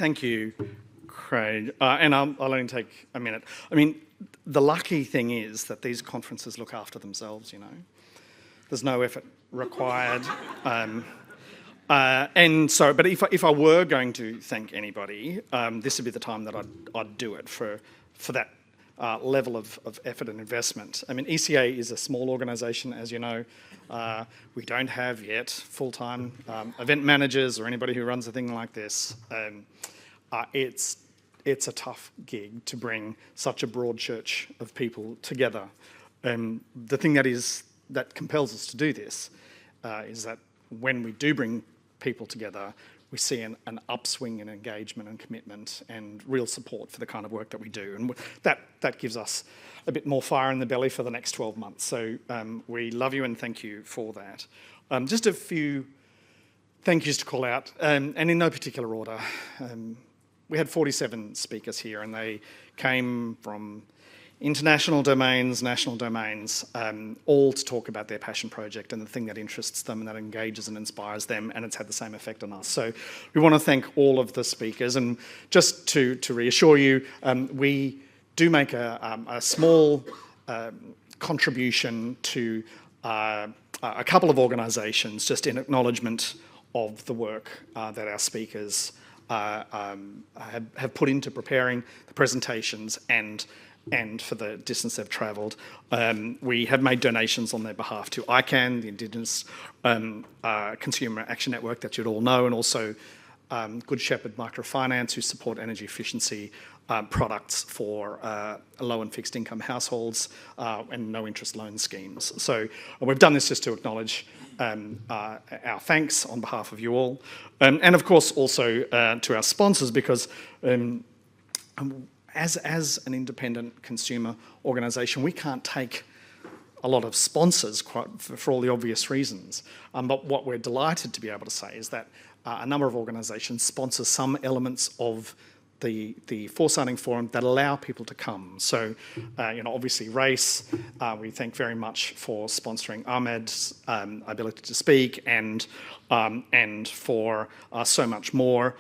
Thank you, Craig. And I'll only take a minute. I mean, the lucky thing is that these conferences look after themselves, you know. There's no effort required. And so, but if I were going to thank anybody, this would be the time that I'd do it for that level of effort and investment. I mean, ECA is a small organisation, as you know. We don't have yet full-time event managers or anybody who runs a thing like this. It's a tough gig to bring such a broad church of people together. The thing that compels us to do this is that when we do bring people together, we see an upswing in engagement and commitment and real support for the kind of work that we do. And that gives us a bit more fire in the belly for the next 12 months. So we love you and thank you for that. Just a few thank yous to call out, and in no particular order. We had 47 speakers here, and they came from international domains, national domains, all to talk about their passion project and the thing that interests them and that engages and inspires them, and it's had the same effect on us. So we want to thank all of the speakers, and just to reassure you, we do make a small contribution to a couple of organisations just in acknowledgement of the work that our speakers have put into preparing the presentations and for the distance they've travelled. We have made donations on their behalf to ICANN, the Indigenous Consumer Action Network that you'd all know, and also Good Shepherd Microfinance, who support energy efficiency products for low and fixed income households and no interest loan schemes. So we've done this just to acknowledge our thanks on behalf of you all. And of course also to our sponsors, because as an independent consumer organisation, we can't take a lot of sponsors for all the obvious reasons. But what we're delighted to be able to say is that a number of organisations sponsor some elements of the Foresighting Forum that allow people to come. So, obviously RACE, we thank very much for sponsoring Ahmed's ability to speak, and for so much more.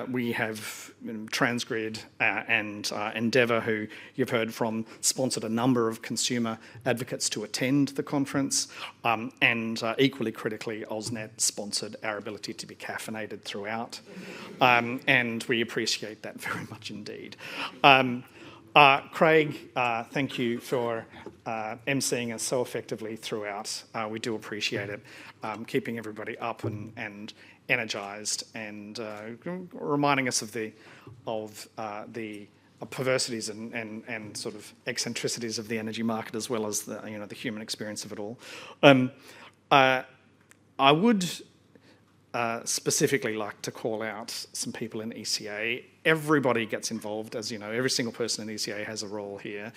We have Transgrid and Endeavour, who you've heard from, sponsored a number of consumer advocates to attend the conference, and equally critically, AusNet sponsored our ability to be caffeinated throughout, and we appreciate that very much indeed. Craig, thank you for emceeing us so effectively throughout. We do appreciate it, keeping everybody up and energised, and reminding us of the perversities and sort of eccentricities of the energy market, as well as the human experience of it all. I would specifically like to call out some people in ECA. Everybody gets involved, as you know. Every single person in ECA has a role here.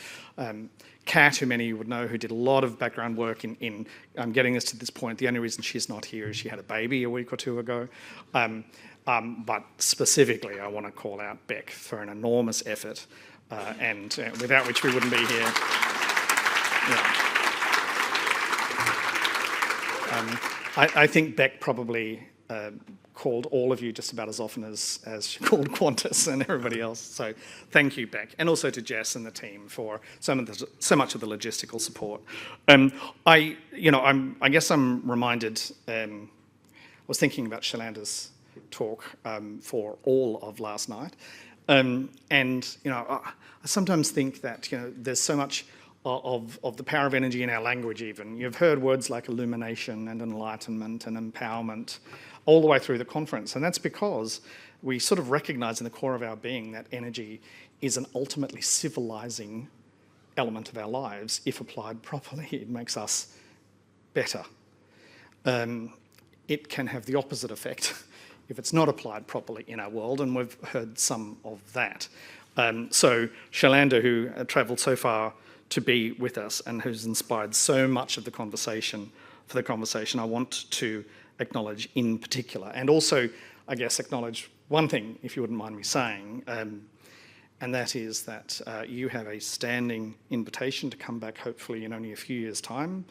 Kat, who many of you would know, who did a lot of background work in getting us to this point. The only reason she's not here is she had a baby a week or two ago. But specifically, I want to call out Beck for an enormous effort, and without which we wouldn't be here. Yeah. I think Beck probably called all of you just about as often as she called Qantas and everybody else. So thank you, Beck, and also to Jess and the team for so much of the logistical support. I guess I'm reminded. I was thinking about Shalanda's talk for all of last night, and I sometimes think that there's so much of the power of energy in our language. Even you've heard words like illumination and enlightenment and empowerment all the way through the conference, and that's because we sort of recognise in the core of our being that energy is an ultimately civilising element of our lives. If applied properly, it makes us better. It can have the opposite effect if it's not applied properly in our world, and we've heard some of that. So Shalanda, who travelled so far to be with us and who's inspired so much of the conversation, I want to acknowledge in particular, and also, I guess, acknowledge one thing, if you wouldn't mind me saying, and that is that you have a standing invitation to come back, hopefully in only a few years' time,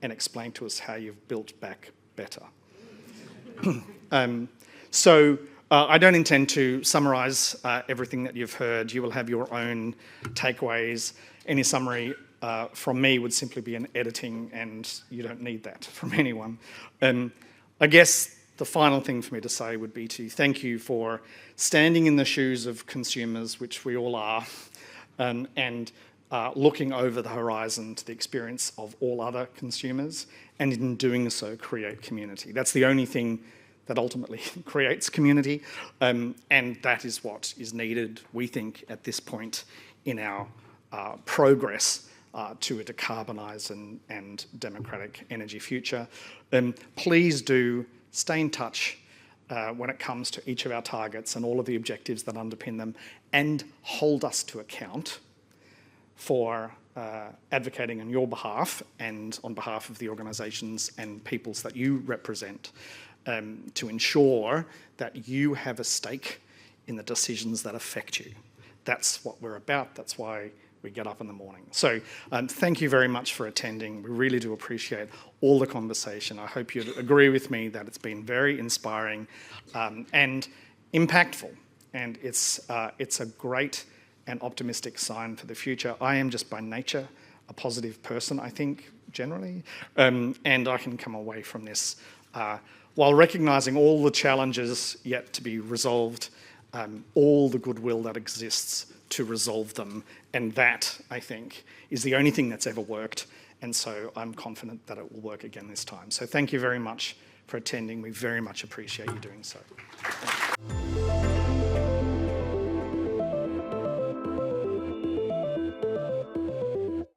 and explain to us how you've built back better. So I don't intend to summarise everything that you've heard. You will have your own takeaways. Any summary from me would simply be an editing, and you don't need that from anyone. I guess the final thing for me to say would be to thank you for standing in the shoes of consumers, which we all are, and looking over the horizon to the experience of all other consumers, and in doing so create community. That's the only thing that ultimately creates community, and that is what is needed, we think, at this point in our progress to a decarbonised and democratic energy future. Please do stay in touch when it comes to each of our targets and all of the objectives that underpin them, and hold us to account for advocating on your behalf and on behalf of the organisations and peoples that you represent, to ensure that you have a stake in the decisions that affect you. That's what we're about. That's why we get up in the morning. So thank you very much for attending. We really do appreciate all the conversation. I hope you'd agree with me that it's been very inspiring and impactful. And it's a great and optimistic sign for the future. I am just by nature a positive person, I think, generally. And I can come away from this while recognising all the challenges yet to be resolved, all the goodwill that exists to resolve them. And that, I think, is the only thing that's ever worked. And so I'm confident that it will work again this time. So thank you very much for attending. We very much appreciate you doing so. Thank you.